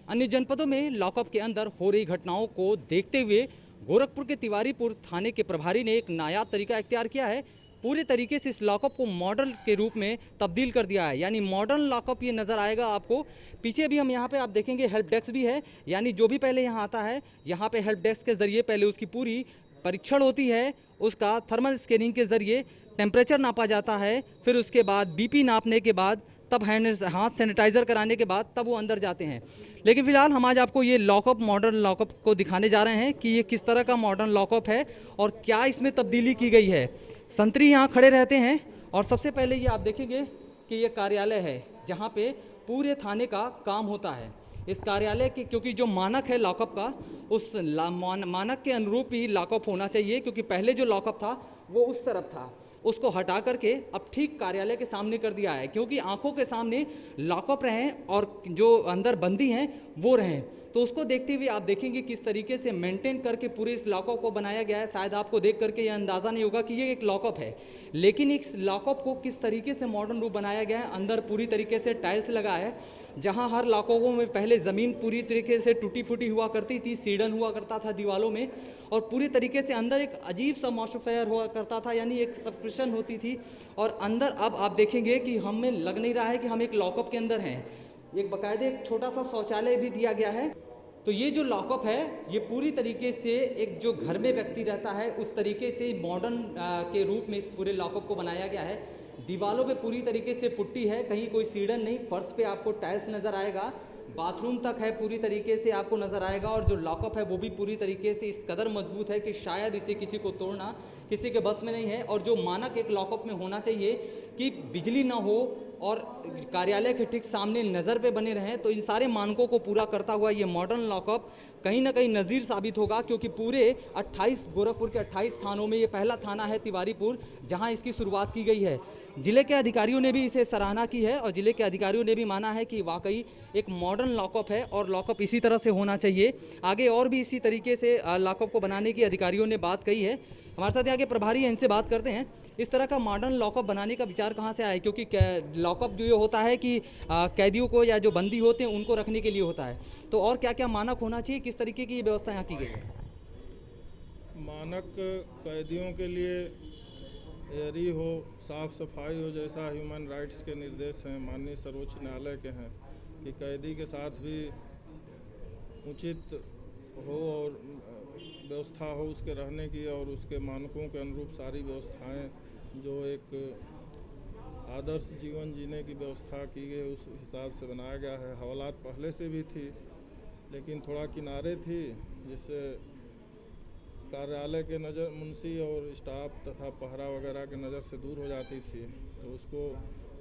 अन्य जनपदों में लॉकअप के अंदर हो रही घटनाओं को देखते हुए गोरखपुर के तिवारीपुर थाने के प्रभारी ने एक नायाब तरीका इख्तियार किया है। पूरे तरीके से इस लॉकअप को मॉडल के रूप में तब्दील कर दिया है, यानी मॉडर्न लॉकअप ये नज़र आएगा आपको। पीछे भी हम यहाँ पे आप देखेंगे हेल्प डेस्क भी है, यानी जो भी पहले यहाँ आता है यहाँ पे हेल्प डेस्क के ज़रिए पहले उसकी पूरी परीक्षण होती है, उसका थर्मल स्कैनिंग के ज़रिए टेम्परेचर नापा जाता है, फिर उसके बाद बीपी नापने के बाद तब हाथ सैनिटाइज़र कराने के बाद तब वो अंदर जाते हैं। लेकिन फिलहाल हम आज आपको ये लॉकअप मॉडर्न लॉकअप को दिखाने जा रहे हैं कि ये किस तरह का मॉडर्न लॉकअप है और क्या इसमें तब्दीली की गई है। संतरी यहाँ खड़े रहते हैं और सबसे पहले ये आप देखेंगे कि ये कार्यालय है जहाँ पे पूरे थाने का काम होता है। इस कार्यालय के क्योंकि जो मानक है लॉकअप का, उस मानक के अनुरूप ही लॉकअप होना चाहिए, क्योंकि पहले जो लॉकअप था वो उस तरफ था, उसको हटा करके अब ठीक कार्यालय के सामने कर दिया है, क्योंकि आंखों के सामने लॉकअप रहें और जो अंदर बंदी हैं वो रहें। तो उसको देखते हुए आप देखेंगे किस तरीके से मेंटेन करके पूरे इस लॉकअप को बनाया गया है। शायद आपको देख करके ये अंदाज़ा नहीं होगा कि ये एक लॉकअप है, लेकिन इस लॉकअप को किस तरीके से मॉडर्न रूप बनाया गया है। अंदर पूरी तरीके से टाइल्स लगा है, जहां हर लॉकअपों में पहले ज़मीन पूरी तरीके से टूटी फूटी हुआ करती थी, सीडन हुआ करता था दीवालों में, और पूरी तरीके से अंदर एक अजीब सा मॉडिफायर हुआ करता था, यानी एक सब्सक्रिप्शन होती थी। और अंदर अब आप देखेंगे कि हमें लग नहीं रहा है कि हम एक लॉकअप के अंदर हैं। एक बाकायदे एक छोटा सा शौचालय भी दिया गया है। तो ये जो लॉकअप है ये पूरी तरीके से एक जो घर में व्यक्ति रहता है उस तरीके से मॉडर्न के रूप में इस पूरे लॉकअप को बनाया गया है। दीवालों पे पूरी तरीके से पुट्टी है, कहीं कोई सीढ़न नहीं, फर्श पे आपको टाइल्स नज़र आएगा, बाथरूम तक है पूरी तरीके से आपको नज़र आएगा। और जो लॉकअप है वो भी पूरी तरीके से इस कदर मजबूत है कि शायद इसे किसी को तोड़ना किसी के बस में नहीं है। और जो मानक एक लॉकअप में होना चाहिए कि बिजली ना हो और कार्यालय के ठीक सामने नज़र पे बने रहें, तो इन सारे मानकों को पूरा करता हुआ ये मॉडर्न लॉकअप कहीं ना कहीं नज़ीर साबित होगा, क्योंकि पूरे 28 गोरखपुर के 28 थानों में ये पहला थाना है तिवारीपुर जहां इसकी शुरुआत की गई है। जिले के अधिकारियों ने भी इसे सराहना की है और जिले के अधिकारियों ने भी माना है कि वाकई एक मॉडर्न लॉकअप है और लॉकअप इसी तरह से होना चाहिए। आगे और भी इसी तरीके से लॉकअप को बनाने की अधिकारियों ने बात कही है। हमारे साथ यहाँ के प्रभारी हैं, इनसे बात करते हैं। इस तरह का मॉडर्न लॉकअप बनाने का विचार कहाँ से आया? क्योंकि लॉकअप जो ये होता है कि कैदियों को या जो बंदी होते हैं उनको रखने के लिए होता है, तो और क्या क्या मानक होना चाहिए, किस तरीके की व्यवस्था यहाँ की गई है? मानक कैदियों के लिए एयरी हो, साफ सफाई हो, जैसा ह्यूमन राइट्स के निर्देश हैं, माननीय सर्वोच्च न्यायालय के हैं कि कैदी के साथ भी उचित हो और व्यवस्था हो उसके रहने की, और उसके मानकों के अनुरूप सारी व्यवस्थाएं जो एक आदर्श जीवन जीने की व्यवस्था की गई उस हिसाब से बनाया गया है। हवालात पहले से भी थी, लेकिन थोड़ा किनारे थी, जिससे कार्यालय के नज़र मुंशी और स्टाफ तथा पहरा वगैरह के नज़र से दूर हो जाती थी, तो उसको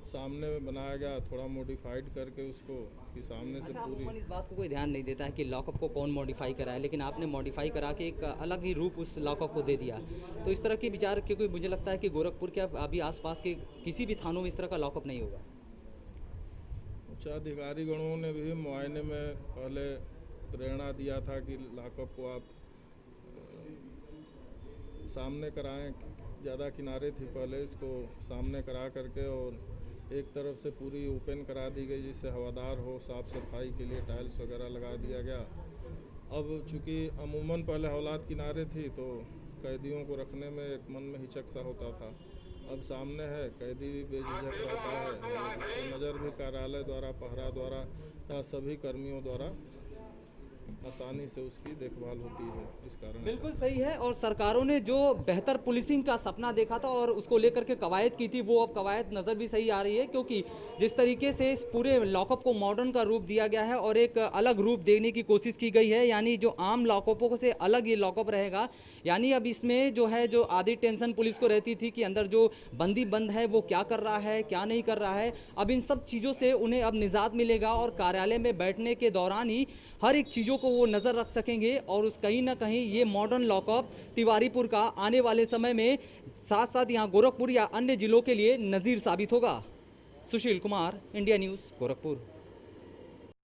सामने में बनाया गया, थोड़ा मॉडिफाइड करके उसको कि सामने से पूरी। इस बात को कोई ध्यान नहीं देता है कि लॉकअप को कौन मॉडिफाई करा है, लेकिन आपने मॉडिफाई करा के एक अलग ही रूप उस लॉकअप को दे दिया। तो इस तरह के विचार, क्योंकि मुझे लगता है कि गोरखपुर के अभी आसपास के किसी भी थानों में इस तरह का लॉकअप नहीं होगा। उच्चाधिकारी गणों ने भी मुआयने में पहले प्रेरणा दिया था कि लॉकअप को आप सामने कराएं, ज़्यादा किनारे थी पहले, इसको सामने करा करके और एक तरफ से पूरी ओपन करा दी गई जिससे हवादार हो, साफ़ सफाई के लिए टाइल्स वगैरह लगा दिया गया। अब चूँकि अमूमन पहले हवालात किनारे थी तो कैदियों को रखने में एक मन में हिचक सा होता था, अब सामने है, कैदी भी बेझिझक रहता है, उसकी नज़र भी कार्यालय द्वारा, पहरा द्वारा या सभी कर्मियों द्वारा आसानी से उसकी देखभाल होती है। इस कारण बिल्कुल सही है। और सरकारों ने जो बेहतर पुलिसिंग का सपना देखा था और उसको लेकर के कवायद की थी, वो अब कवायद नज़र भी सही आ रही है, क्योंकि जिस तरीके से इस पूरे लॉकअप को मॉडर्न का रूप दिया गया है और एक अलग रूप देने की कोशिश की गई है, यानी जो आम लॉकअपों से अलग ये लॉकअप रहेगा। यानी अब इसमें जो है जो आधी टेंशन पुलिस को रहती थी कि अंदर जो बंदी बंद है वो क्या कर रहा है क्या नहीं कर रहा है, अब इन सब चीज़ों से उन्हें अब निजात मिलेगा और कार्यालय में बैठने के दौरान ही हर एक चीज़ों को वो नज़र रख सकेंगे। और उस कहीं ना कहीं ये मॉडर्न लॉकअप तिवारीपुर का आने वाले समय में साथ साथ यहाँ गोरखपुर या अन्य जिलों के लिए नज़ीर साबित होगा। Sushil Kumar, India news, Gorakhpur.